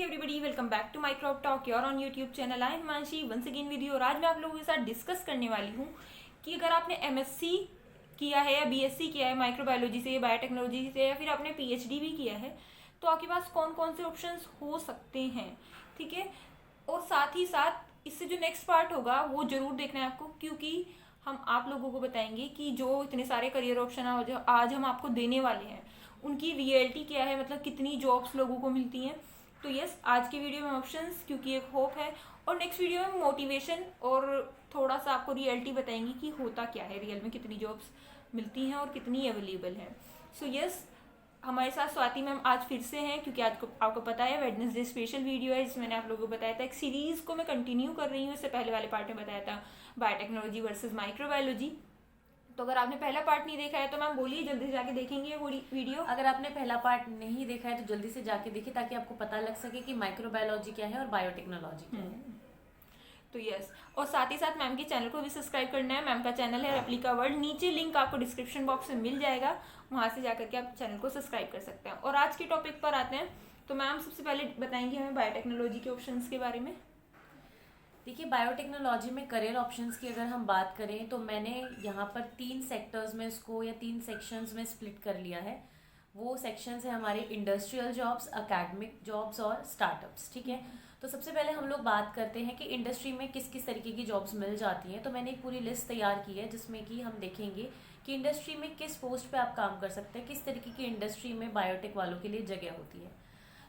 everybody, welcome back to my crop talk. You're on YouTube channel. I am Himanshi once again with you. और आज मैं आप लोगों के साथ डिस्कस करने वाली हूँ कि अगर आपने MSc किया है या BSc किया है माइक्रोबायोलॉजी से, बायोटेक्नोलॉजी से, या फिर आपने PhD भी किया है, तो आपके पास कौन कौन से ऑप्शंस हो सकते हैं, ठीक है। और साथ ही साथ इससे जो नेक्स्ट पार्ट होगा वो जरूर देखना है आपको, क्योंकि हम आप लोगों को बताएंगे कि जो इतने सारे करियर ऑप्शन जो आज हम आपको देने वाले हैं उनकी रियलिटी क्या है, मतलब कितनी जॉब्स लोगों को मिलती हैं। तो यस, आज की वीडियो में ऑप्शंस, क्योंकि एक होप है, और नेक्स्ट वीडियो में मोटिवेशन और थोड़ा सा आपको रियलिटी बताएंगी कि होता क्या है रियल में, कितनी जॉब्स मिलती हैं और कितनी अवेलेबल हैं। सो यस, हमारे साथ स्वाति मैम आज फिर से हैं, क्योंकि आज को आपको पता है वेडनेसडे स्पेशल वीडियो है जिसमें मैंने आप लोगों को बताया था। एक सीरीज़ को मैं कंटिन्यू कर रही हूँ, इससे पहले वाले पार्ट में बताया था बायोटेक्नोलॉजी वर्सेस माइक्रोबायोलॉजी। तो अगर आपने पहला पार्ट नहीं देखा है तो मैम बोलिए, जल्दी से जाके देखेंगे वो वीडियो। अगर आपने पहला पार्ट नहीं देखा है तो जल्दी से जाके देखिए, ताकि आपको पता लग सके कि माइक्रोबायोलॉजी क्या है और बायोटेक्नोलॉजी क्या है। तो यस, और साथ ही साथ मैम के चैनल को भी सब्सक्राइब करना है। मैम का चैनल है रेप्लिका वर्ल्ड, नीचे लिंक आपको डिस्क्रिप्शन बॉक्स में मिल जाएगा, वहाँ से जाकर के आप चैनल को सब्सक्राइब कर सकते हैं। और आज के टॉपिक पर आते हैं, तो मैम सबसे पहले बताएंगे हमें बायोटेक्नोलॉजी के ऑप्शंस के बारे में। देखिए, बायोटेक्नोलॉजी में करियर ऑप्शंस की अगर हम बात करें तो मैंने यहाँ पर 3 सेक्टर्स में इसको या 3 सेक्शंस में स्प्लिट कर लिया है। वो सेक्शंस है हमारे इंडस्ट्रियल जॉब्स, एकेडमिक जॉब्स और स्टार्टअप्स, ठीक है। तो सबसे पहले हम लोग बात करते हैं कि इंडस्ट्री में किस किस तरीके की जॉब्स मिल जाती हैं। तो मैंने एक पूरी लिस्ट तैयार की है जिसमें कि हम देखेंगे कि इंडस्ट्री में किस पोस्ट पे आप काम कर सकते हैं, किस तरीके की इंडस्ट्री में बायोटेक वालों के लिए जगह होती है।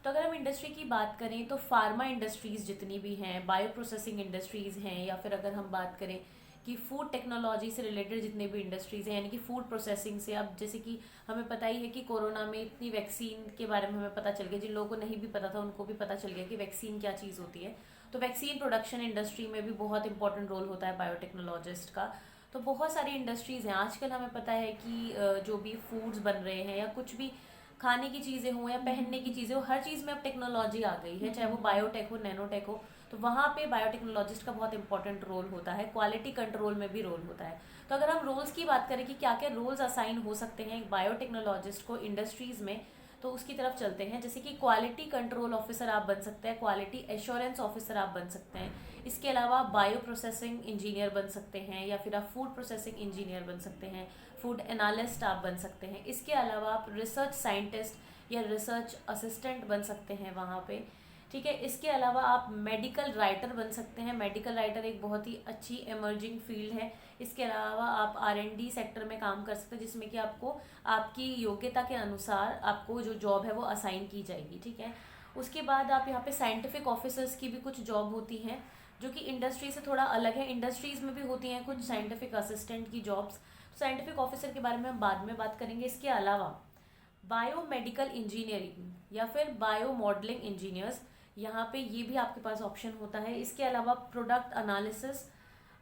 तो अगर हम इंडस्ट्री की बात करें तो फार्मा इंडस्ट्रीज़ जितनी भी हैं, बायो प्रोसेसिंग इंडस्ट्रीज़ हैं, या फिर अगर हम बात करें कि फूड टेक्नोलॉजी से रिलेटेड जितने भी इंडस्ट्रीज़ हैं, यानी कि फूड प्रोसेसिंग से, अब जैसे कि हमें पता ही है कि कोरोना में इतनी वैक्सीन के बारे में हमें पता चल गया, जिन लोगों को नहीं भी पता था उनको भी पता चल गया कि वैक्सीन क्या चीज़ होती है। तो वैक्सीन प्रोडक्शन इंडस्ट्री में भी बहुत इंपॉर्टेंट रोल होता है बायोटेक्नोलॉजिस्ट का। तो बहुत सारी इंडस्ट्रीज़ हैं आजकल, हमें पता है कि जो भी फूड्स बन रहे हैं या कुछ भी खाने की चीज़ें हों या पहनने की चीज़ें हो, हर चीज़ में अब टेक्नोलॉजी आ गई है, चाहे वो बायोटेक हो, नैनोटेक हो। तो वहाँ पे बायोटेक्नोलॉजिस्ट का बहुत इंपॉर्टेंट रोल होता है, क्वालिटी कंट्रोल में भी रोल होता है। तो अगर हम रोल्स की बात करें कि क्या क्या रोल्स असाइन हो सकते हैं एक बायोटेक्नोलॉजिस्ट को इंडस्ट्रीज़ में, तो उसकी तरफ चलते हैं। जैसे कि क्वालिटी कंट्रोल ऑफिसर आप बन सकते हैं, क्वालिटी एश्योरेंस ऑफिसर आप बन सकते हैं। इसके अलावा बायो प्रोसेसिंग इंजीनियर बन सकते हैं, या फिर आप फूड प्रोसेसिंग इंजीनियर बन सकते हैं, फूड एनालिस्ट आप बन सकते हैं। इसके अलावा आप रिसर्च साइंटिस्ट या रिसर्च असिस्टेंट बन सकते हैं वहाँ पे, ठीक है। इसके अलावा आप मेडिकल राइटर बन सकते हैं। मेडिकल राइटर एक बहुत ही अच्छी एमर्जिंग फील्ड है। इसके अलावा आप R&D सेक्टर में काम कर सकते हैं, जिसमें कि आपको आपकी योग्यता के अनुसार आपको जो जॉब है वो असाइन की जाएगी, ठीक है। उसके बाद आप यहाँ पे साइंटिफिक ऑफिसर्स की भी कुछ जॉब होती हैं जो कि इंडस्ट्री से थोड़ा अलग है। इंडस्ट्रीज़ में भी होती हैं कुछ साइंटिफिक असिस्टेंट की जॉब्स। साइंटिफिक ऑफिसर के बारे में हम बाद में बात करेंगे। इसके अलावा बायोमेडिकल इंजीनियरिंग या फिर बायो मॉडलिंग इंजीनियर्स, यहाँ पे ये भी आपके पास ऑप्शन होता है। इसके अलावा प्रोडक्ट एनालिसिस,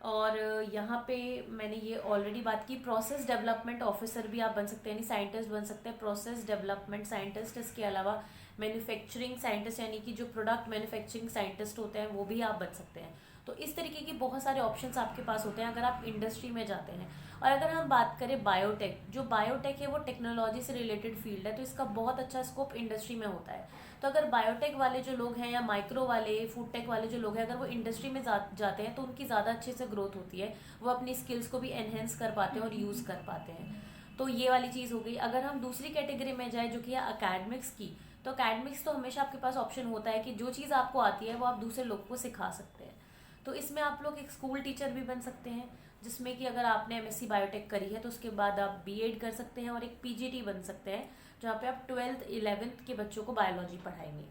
और यहाँ पे मैंने ये ऑलरेडी बात की, प्रोसेस डेवलपमेंट ऑफिसर भी आप बन सकते हैं, यानी साइंटिस्ट बन सकते हैं, प्रोसेस डेवलपमेंट साइंटिस्ट। इसके अलावा मैन्युफैक्चरिंग साइंटिस्ट, यानी कि जो प्रोडक्ट मैन्युफैक्चरिंग साइंटिस्ट होते हैं वो भी आप बन सकते हैं। तो इस तरीके की बहुत सारे ऑप्शंस आपके पास होते हैं अगर आप इंडस्ट्री में जाते हैं। और अगर हम बात करें बायोटेक, जो बायोटेक है वो टेक्नोलॉजी से रिलेटेड फील्ड है, तो इसका बहुत अच्छा स्कोप इंडस्ट्री में होता है। तो अगर बायोटेक वाले जो लोग हैं या माइक्रो वाले, फूड टेक वाले जो लोग हैं, अगर वो इंडस्ट्री में जाते हैं तो उनकी ज़्यादा अच्छे से ग्रोथ होती है, वो अपनी स्किल्स को भी एनहेंस कर पाते हैं और यूज़ कर पाते हैं। तो ये वाली चीज़ हो गई। अगर हम दूसरी कैटेगरी में जाए जो कि है अकेडमिक्स की, तो अकेडमिक्स तो हमेशा आपके पास ऑप्शन होता है कि जो चीज़ आपको आती है वो आप दूसरे लोगों को सिखा सकते हैं। तो इसमें आप लोग एक स्कूल टीचर भी बन सकते हैं, जिसमें कि अगर आपने MSc बायोटेक करी है तो उसके बाद आप B.Ed कर सकते हैं, और एक PGT बन सकते हैं जहाँ पे आप 12th 11th के बच्चों को बायोलॉजी पढ़ाएंगे।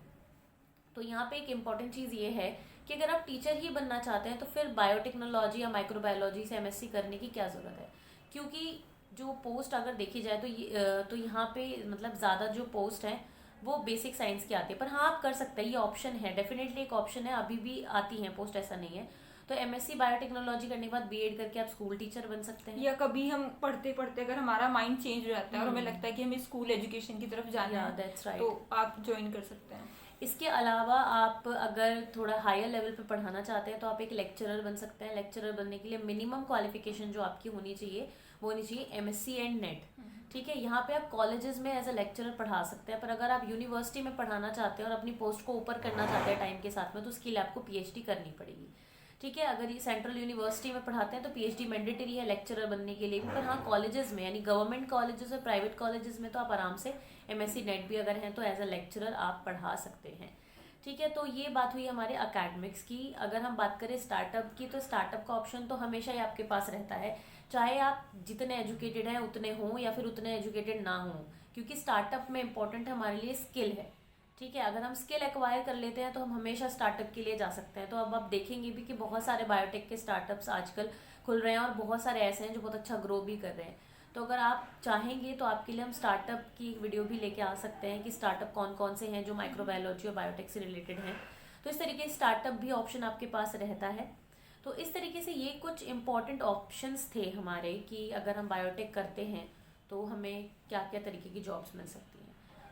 तो यहाँ पे एक इम्पॉर्टेंट चीज़ ये है कि अगर आप टीचर ही बनना चाहते हैं तो फिर बायोटेक्नोलॉजी या माइक्रोबायोलॉजी से MSc करने की क्या ज़रूरत है, क्योंकि जो पोस्ट अगर देखी जाए तो यहाँ पे मतलब ज़्यादा जो पोस्ट हैं वो बेसिक साइंस की आती है। पर हाँ, आप कर सकते हैं, ये ऑप्शन है, डेफिनेटली एक ऑप्शन है, अभी भी आती हैं पोस्ट, ऐसा नहीं है। तो MSc बायोटेक्नोलॉजी करने के बाद B.Ed करके आप स्कूल टीचर बन सकते हैं। या कभी हम पढ़ते पढ़ते अगर हमारा माइंड चेंज हो जाता है और हमें लगता है कि हमें स्कूल एजुकेशन की तरफ जाना है, दैट्स राइट, तो आप ज्वाइन कर सकते हैं। इसके अलावा आप अगर थोड़ा हायर लेवल पे पढ़ाना चाहते हैं तो आप एक लेक्चरर बन सकते हैं। लेक्चरर बनने के लिए मिनिमम क्वालिफिकेशन जो आपकी होनी चाहिए वो होनी चाहिए MSc एंड नेट, ठीक है, यहाँ पे आप कॉलेजेस में एज अ लेक्चरर पढ़ा सकते हैं, पर अगर आप यूनिवर्सिटी में पढ़ाना चाहते हैं और अपनी पोस्ट को ऊपर करना चाहते हैं टाइम के साथ में, तो उसके लिए आपको पीएचडी करनी पड़ेगी। ठीक है, अगर ये सेंट्रल यूनिवर्सिटी में पढ़ाते हैं तो पीएचडी मैंडेटरी है लेक्चरर बनने के लिए भी, पर हाँ कॉलेजेस में यानी गवर्नमेंट कॉलेजेस और प्राइवेट कॉलेजेस में तो आप आराम से एमएससी नेट भी अगर हैं तो एज अ लेक्चरर आप पढ़ा सकते हैं। ठीक है, तो ये बात हुई हमारे अकेडमिक्स की। अगर हम बात करें स्टार्टअप की, तो स्टार्टअप का ऑप्शन तो हमेशा ही आपके पास रहता है, चाहे आप जितने एजुकेटेड हैं उतने हों या फिर उतने एजुकेटेड ना हों, क्योंकि स्टार्टअप में इम्पोर्टेंट हमारे लिए स्किल है। ठीक है, अगर हम स्किल एक्वायर कर लेते हैं तो हम हमेशा स्टार्टअप के लिए जा सकते हैं। तो अब आप देखेंगे भी कि बहुत सारे बायोटेक के स्टार्टअप्स आजकल खुल रहे हैं और बहुत सारे ऐसे हैं जो बहुत अच्छा ग्रो भी कर रहे हैं। तो अगर आप चाहेंगे तो आपके लिए हम स्टार्टअप की एक वीडियो भी लेके आ सकते हैं कि स्टार्टअप कौन कौन से हैं जो माइक्रोबायोलॉजी और बायोटेक से रिलेटेड हैं। तो इस तरीके से स्टार्टअप भी ऑप्शन आपके पास रहता है। तो इस तरीके से ये कुछ इम्पॉर्टेंट ऑप्शंस थे हमारे कि अगर हम बायोटेक करते हैं तो हमें क्या क्या तरीके की जॉब्स मिल सकती हैं।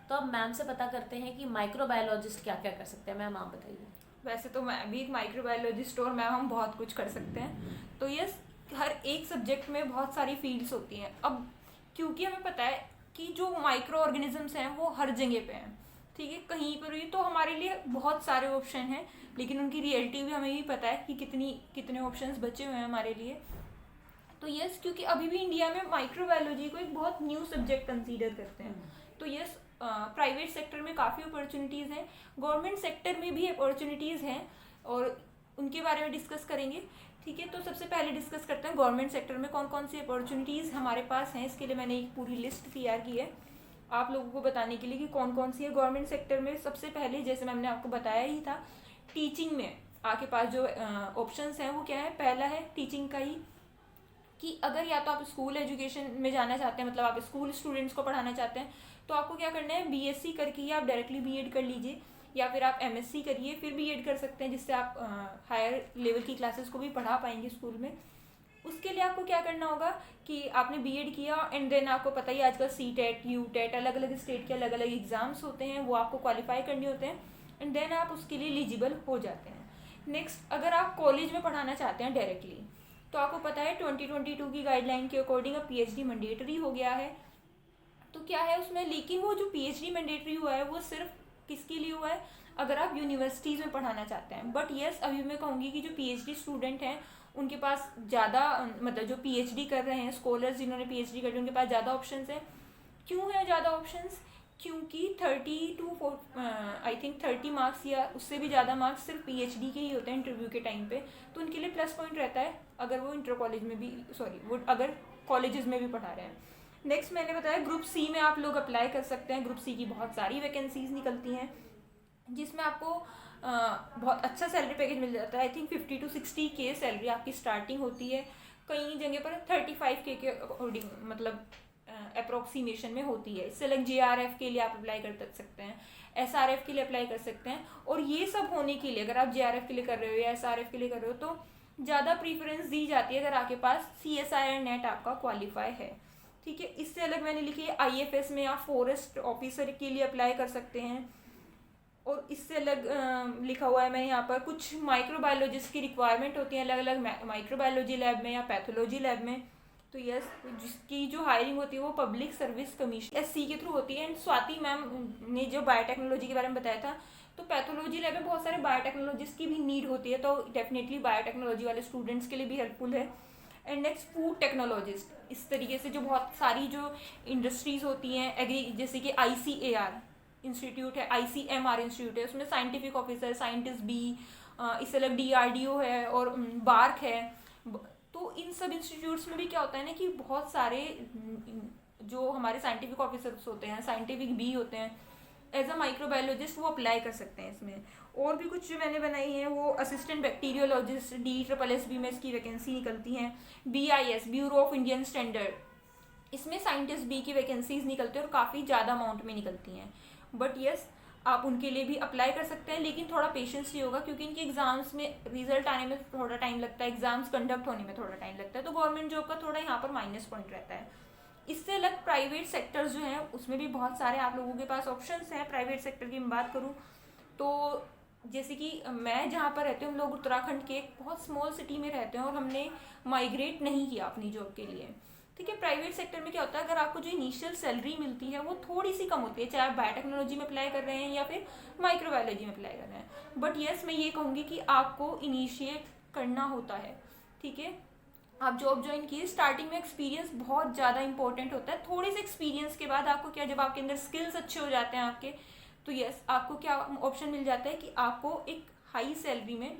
तो अब मैम से पता करते हैं कि माइक्रोबायोलॉजिस्ट क्या क्या कर सकते हैं। मैम आप बताइए। वैसे तो मैं भी एक माइक्रोबायोलॉजिस्ट और मैम हम बहुत कुछ कर सकते हैं। तो ये हर एक सब्जेक्ट में बहुत सारी फील्ड्स होती हैं। अब क्योंकि हमें पता है कि जो माइक्रो ऑर्गेनिजम्स हैं वो हर जगह पे हैं, ठीक है, कहीं पर भी, तो हमारे लिए बहुत सारे ऑप्शन हैं, लेकिन उनकी रियलिटी भी हमें भी पता है कि कितने ऑप्शंस बचे हुए हैं हमारे लिए। तो यस, क्योंकि अभी भी इंडिया में माइक्रोबायोलॉजी को एक बहुत न्यू सब्जेक्ट कंसीडर करते हैं। तो यस, प्राइवेट सेक्टर में काफ़ी अपॉर्चुनिटीज़ हैं, गवर्नमेंट सेक्टर में भी अपॉर्चुनिटीज़ हैं और उनके बारे में डिस्कस करेंगे। ठीक है, तो सबसे पहले डिस्कस करते हैं गवर्नमेंट सेक्टर में कौन कौन सी अपॉर्चुनिटीज़ हमारे पास हैं। इसके लिए मैंने एक पूरी लिस्ट तैयार की है आप लोगों को बताने के लिए कि कौन कौन सी है गवर्नमेंट सेक्टर में। सबसे पहले, जैसे मैंने आपको बताया ही था, टीचिंग में आपके पास जो ऑप्शंस हैं वो क्या है। पहला है टीचिंग का ही, कि अगर या तो आप स्कूल एजुकेशन में जाना चाहते हैं, मतलब आप स्कूल स्टूडेंट्स को पढ़ाना चाहते हैं, तो आपको क्या करना है, बीएससी करके ही आप डायरेक्टली बीएड कर लीजिए, या फिर आप एमएससी करिए फिर बीएड कर सकते हैं, जिससे आप हायर लेवल की क्लासेस को भी पढ़ा पाएंगे स्कूल में। उसके लिए आपको क्या करना होगा कि आपने बीएड किया एंड देन आपको पता ही आजकल सीटेट, यूटेट, अलग अलग स्टेट के अलग अलग एग्जाम्स होते हैं, वो आपको क्वालिफाई करने होते हैं एंड देन आप उसके लिए एलिजिबल हो जाते हैं। नेक्स्ट, अगर आप कॉलेज में पढ़ाना चाहते हैं डायरेक्टली, तो आपको पता है 2022 की गाइडलाइन के अकॉर्डिंग अब पीएचडी मैंडेटरी हो गया है। तो क्या है उसमें, लेकिन वो जो पीएचडी मैंडेटरी हुआ है वो सिर्फ किसके लिए हुआ है, अगर आप यूनिवर्सिटीज़ में पढ़ाना चाहते हैं। बट येस, अभी मैं कहूँगी कि जो पीएचडी स्टूडेंट हैं उनके पास ज़्यादा, मतलब जो पीएचडी कर रहे हैं स्कॉलर्स जिन्होंने पीएचडी कर ली, उनके पास ज़्यादा ऑप्शंस हैं। क्यों है ज़्यादा ऑप्शंस, क्योंकि 30 मार्क्स या उससे भी ज़्यादा मार्क्स सिर्फ पीएचडी के ही होते हैं इंटरव्यू के टाइम पे। तो उनके लिए प्लस पॉइंट रहता है अगर वो इंटर कॉलेज में भी, वो अगर कॉलेजेस में भी पढ़ा रहे हैं। नेक्स्ट, मैंने बताया ग्रुप सी में आप लोग अप्लाई कर सकते हैं। ग्रुप सी की बहुत सारी वैकेंसीज निकलती हैं जिसमें आपको बहुत अच्छा सैलरी पैकेज मिल जाता है। आई थिंक 50 to 60 के सैलरी आपकी स्टार्टिंग होती है, कई जगह पर 35 के अकॉर्डिंग, मतलब अप्रोक्सीमेशन में होती है। इससे अलग जेआरएफ के लिए आप अप्लाई कर सकते हैं, एसआरएफ के लिए अप्लाई कर सकते हैं। और ये सब होने के लिए, अगर आप जेआरएफ के लिए कर रहे हो या एसआरएफ के लिए कर रहे हो, तो ज़्यादा प्रीफरेंस दी जाती है अगर आपके पास सीएसआईआर नेट आपका क्वालिफाई है। ठीक है, इससे अलग मैंने लिखी है आईएफएस में आप फॉरेस्ट ऑफिसर के लिए अप्लाई कर सकते हैं। और इससे अलग लिखा हुआ है मैंने यहाँ पर, कुछ माइक्रोबायोलॉजिस्ट की रिक्वायरमेंट होती है अलग अलग माइक्रोबायोलॉजी लैब में या पैथोलॉजी लैब में। तो यस, जिसकी जो हायरिंग होती है वो पब्लिक सर्विस कमीशन एससी के थ्रू होती है। एंड स्वाति मैम ने जो बायोटेक्नोलॉजी के बारे में बताया था, तो पैथोलॉजी लैब में बहुत सारे बायोटेक्नोलॉजिस्ट की भी नीड होती है, तो डेफिनेटली बायोटेक्नोलॉजी वाले स्टूडेंट्स के लिए भी हेल्पफुल है। एंड नेक्स्ट, फूड टेक्नोलॉजिस्ट, इस तरीके से जो बहुत सारी जो इंडस्ट्रीज होती हैं एग्री, जैसे कि ICAR इंस्टीट्यूट है, ICMR इंस्टीट्यूट है, उसमें साइंटिफिक ऑफिसर, साइंटिस्ट भी, इससे अलग DRDO है और बार्क है। तो इन सब इंस्टीट्यूट्स में भी क्या होता है ना कि बहुत सारे जो हमारे साइंटिफिक ऑफिसर्स होते हैं, साइंटिफिक बी होते हैं, एज अ माइक्रोबायोलॉजिस्ट वो अप्लाई कर सकते हैं इसमें। और भी कुछ जो मैंने बनाई है वो असिस्टेंट बैक्टीरियोलॉजिस्ट, DSSS में इसकी वैकेंसी निकलती हैं। BIS, bureau of Indian standard, इसमें साइंटिस्ट बी की वैकेंसीज निकलती हैं और काफ़ी ज़्यादा अमाउंट में निकलती हैं। बट यस, आप उनके लिए भी अप्लाई कर सकते हैं, लेकिन थोड़ा पेशेंस ही होगा क्योंकि इनके एग्जाम्स में रिजल्ट आने में थोड़ा टाइम लगता है, एग्जाम्स कंडक्ट होने में थोड़ा टाइम लगता है, तो गवर्नमेंट जॉब का थोड़ा यहाँ पर माइनस पॉइंट रहता है। इससे अलग प्राइवेट सेक्टर्स जो हैं उसमें भी बहुत सारे आप लोगों के पास ऑप्शंस हैं। प्राइवेट सेक्टर की मैं बात करूँ तो जैसे कि मैं जहाँ पर रहती हूँ, हम लोग उत्तराखंड के एक बहुत स्मॉल सिटी में रहते हैं और हमने माइग्रेट नहीं किया अपनी जॉब के लिए। ठीक है। प्राइवेट सेक्टर में क्या होता है, अगर आपको जो इनिशियल सैलरी मिलती है वो थोड़ी सी कम होती है, चाहे आप बायोटेक्नोलॉजी में अप्लाई कर रहे हैं या फिर माइक्रोबायोलॉजी में अप्लाई कर रहे हैं। बट यस, मैं ये कहूँगी कि आपको इनिशिएट करना होता है, ठीक है। आप जॉब ज्वाइन किए, स्टार्टिंग में एक्सपीरियंस बहुत ज़्यादा इंपॉर्टेंट होता है। थोड़े से एक्सपीरियंस के बाद आपको क्या, जब आपके अंदर स्किल्स अच्छे हो जाते हैं आपके, तो यस आपको क्या ऑप्शन मिल जाता है कि आपको एक हाई सैलरी में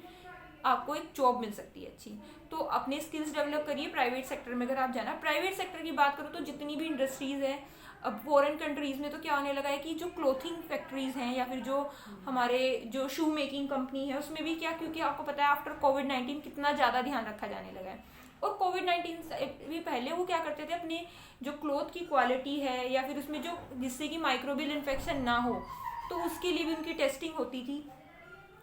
आपको एक जॉब मिल सकती है अच्छी। तो अपने स्किल्स डेवलप करिए प्राइवेट सेक्टर में। अगर आप जाना, प्राइवेट सेक्टर की बात करो तो जितनी भी इंडस्ट्रीज़ है, अब फॉरेन कंट्रीज़ में तो क्या होने लगा है कि जो क्लोथिंग फैक्ट्रीज हैं या फिर जो हमारे जो शू मेकिंग कंपनी है, उसमें भी क्या, क्योंकि आपको पता है आफ्टर कोविड-19 कितना ज़्यादा ध्यान रखा जाने लगा है। और कोविड-19 से भी पहले वो क्या करते थे, अपने जो क्लोथ की क्वालिटी है या फिर उसमें जो, जिससे कि माइक्रोबियल इन्फेक्शन ना हो, तो उसके लिए भी उनकी टेस्टिंग होती थी।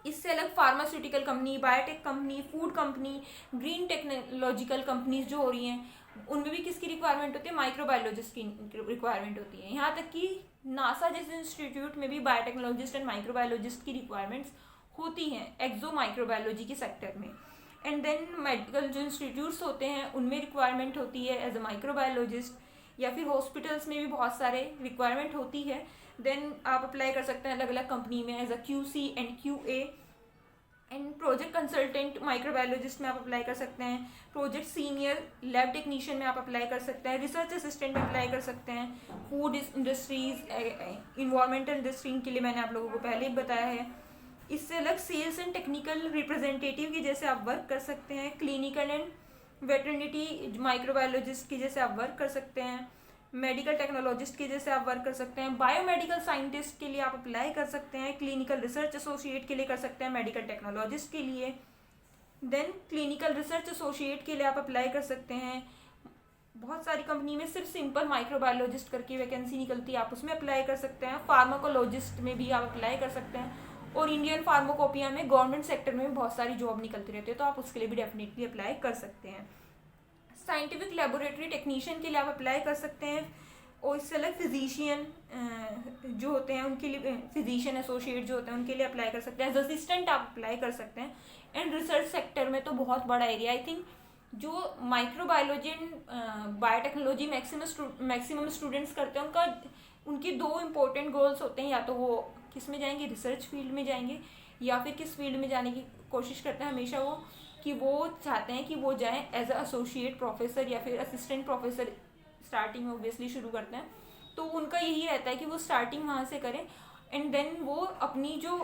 इससे अलग pharmaceutical company, biotech company, food company, green technological companies जो हो रही हैं, उनमें भी किसकी रिक्वायरमेंट होती है, माइक्रोबायोलॉजिस्ट की रिक्वायरमेंट होती है। यहाँ तक कि नासा जैसे इंस्टीट्यूट में भी बायोटेक्नोलॉजिस्ट एंड माइक्रोबायोलॉजिस्ट की रिक्वायरमेंट्स होती हैं एक्सो माइक्रोबायोलॉजी के सेक्टर में। एंड देन मेडिकल जो इंस्टीट्यूट्स होते हैं उनमें रिक्वायरमेंट होती है एज अ माइक्रोबायोलॉजिस्ट, या फिर हॉस्पिटल्स में भी बहुत सारे रिक्वायरमेंट होती है। देन आप अप्लाई कर सकते हैं अलग अलग कंपनी में as a QC and QA and project consultant microbiologist में आप अप्लाई कर सकते हैं, प्रोजेक्ट सीनियर लैब टेक्नीशियन में आप अप्लाई कर सकते हैं, रिसर्च असिस्टेंट में अप्लाई कर सकते हैं। फूड इंडस्ट्रीज, इन्वायरमेंटल इंडस्ट्री के लिए मैंने आप लोगों को पहले ही बताया है। इससे अलग सेल्स एंड टेक्निकल रिप्रेजेंटेटिव की जैसे आप वर्क कर सकते हैं, क्लिनिकल एंड वेटरनिटी माइक्रोबायोलॉजिस्ट की जैसे आप वर्क कर सकते हैं, मेडिकल टेक्नोलॉजिस्ट के जैसे आप वर्क कर सकते हैं, बायोमेडिकल साइंटिस्ट के लिए आप अप्लाई कर सकते हैं, क्लिनिकल रिसर्च एसोसिएट के लिए कर सकते हैं, मेडिकल टेक्नोलॉजिस्ट के लिए। देन क्लिनिकल रिसर्च एसोसिएट के लिए आप अप्लाई कर सकते हैं। बहुत सारी कंपनी में सिर्फ सिंपल माइक्रोबायोलॉजिस्ट करके वैकेंसी निकलती है, आप उसमें अप्लाई कर सकते हैं। फार्माकोलॉजिस्ट में भी आप अप्लाई कर सकते हैं। और इंडियन फार्माकोपिया में गवर्नमेंट सेक्टर में भी बहुत सारी जॉब निकलती रहती है, तो आप उसके लिए भी डेफिनेटली अप्लाई कर सकते हैं। साइंटिफिक लेबोरेटरी टेक्नीशियन के लिए आप अप्लाई कर सकते हैं। और इससे अलग फिजिशियन जो होते हैं उनके लिए, फिजिशियन एसोसिएट जो होते हैं उनके लिए अप्लाई कर सकते हैं। एज असिस्टेंट आप अप्लाई कर सकते हैं। एंड रिसर्च सेक्टर में तो बहुत बड़ा एरिया, आई थिंक जो microbiology and biotechnology maximum students करते हैं, उनके दो इम्पोर्टेंट गोल्स होते हैं, या तो वो किस में जाएंगे, रिसर्च फील्ड में जाएंगे, या फिर किस फील्ड में जाने की कोशिश करते हैं हमेशा वो, कि वो चाहते हैं कि वो जाएं एज अ एसोसिएट प्रोफेसर या फिर असिस्टेंट प्रोफेसर। स्टार्टिंग में ऑब्वियसली शुरू करते हैं, तो उनका यही रहता है कि वो स्टार्टिंग वहाँ से करें एंड देन वो अपनी जो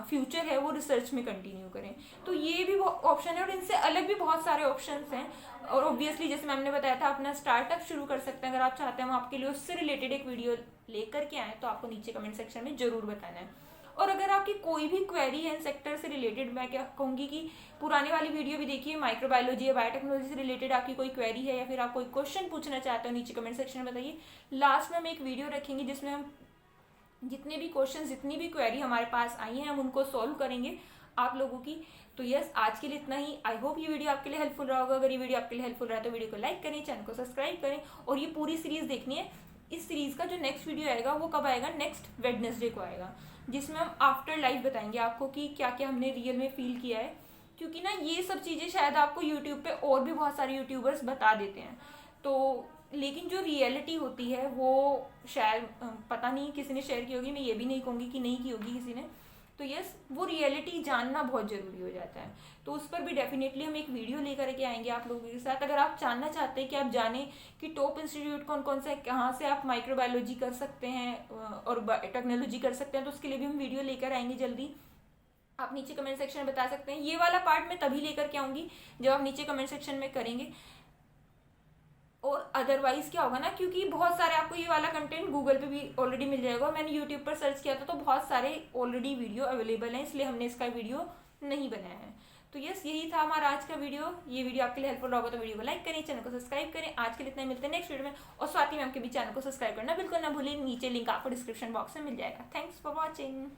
फ्यूचर है वो रिसर्च में कंटिन्यू करें। तो ये भी ऑप्शन है, और इनसे अलग भी बहुत सारे ऑप्शंस हैं। और ऑब्वियसली जैसे मैम ने बताया था, अपना स्टार्टअप शुरू कर सकते हैं। अगर आप चाहते हैं हम आपके लिए उससे रिलेटेड एक वीडियो लेकर के आएँ, तो आपको नीचे कमेंट सेक्शन में ज़रूर बताना है। और अगर आपकी कोई भी क्वेरी है सेक्टर से रिलेटेड, मैं क्या कहूँगी कि पुराने वाली वीडियो भी देखिए, माइक्रोबायोलॉजी या बायोटेक्नोलॉजी से रिलेटेड आपकी कोई क्वेरी है या फिर आप कोई क्वेश्चन पूछना चाहते हो, नीचे कमेंट सेक्शन में बताइए। लास्ट में हम एक वीडियो रखेंगे जिसमें हम जितने भी क्वेश्चन, जितनी भी क्वेरी हमारे पास आई हैं, हम उनको सॉल्व करेंगे आप लोगों की। तो यस, आज के लिए इतना ही। आई होप ये वीडियो आपके लिए हेल्पफुल रहा होगा। अगर ये वीडियो आपके लिए हेल्पफुल रहा है तो वीडियो को लाइक करें, चैनल को सब्सक्राइब करें, और ये पूरी सीरीज़ देखनी है। इस सीरीज़ का जो नेक्स्ट वीडियो आएगा वो कब आएगा, नेक्स्ट वेडनेसडे को आएगा, जिसमें हम आफ्टर लाइफ बताएंगे आपको कि क्या क्या हमने रियल में फील किया है। क्योंकि ना ये सब चीज़ें शायद आपको यूट्यूब पे और भी बहुत सारे यूट्यूबर्स बता देते हैं, तो लेकिन जो रियलिटी होती है वो शायद पता नहीं किसी ने शेयर की होगी, मैं ये भी नहीं कहूँगी कि नहीं की होगी किसी ने। तो यस, वो रियलिटी जानना बहुत ज़रूरी हो जाता है। तो उस पर भी डेफिनेटली हम एक वीडियो लेकर के आएंगे आप लोगों के साथ। अगर आप जानना चाहते हैं कि आप जानें कि टॉप इंस्टीट्यूट कौन कौन सा है, कहाँ से आप माइक्रोबायोलॉजी कर सकते हैं और टेक्नोलॉजी कर सकते हैं, तो उसके लिए भी हम वीडियो लेकर आएंगे जल्दी। आप नीचे कमेंट सेक्शन में बता सकते हैं। ये वाला पार्ट मैं तभी लेकर के आऊँगी जब आप नीचे कमेंट सेक्शन में करेंगे। और अदरवाइज क्या होगा ना, क्योंकि बहुत सारे आपको ये वाला कंटेंट गूगल पे भी ऑलरेडी मिल जाएगा। मैंने यूट्यूब पर सर्च किया था तो बहुत सारे ऑलरेडी वीडियो अवेलेबल हैं, इसलिए हमने इसका वीडियो नहीं बनाया है। तो यस, यही था हमारा आज का वीडियो। ये वीडियो आपके लिए हेल्पफुल होगा तो वीडियो को लाइक करें, चैनल को सब्सक्राइब करें। आज के लिए इतना ही, मिलते हैं नेक्स्ट वीडियो में। और स्वाति मैम के भी चैनल को सब्सक्राइब करना बिल्कुल ना भूलें, नीचे लिंक आपको डिस्क्रिप्शन बॉक्स में मिल जाएगा। Thanks for watching.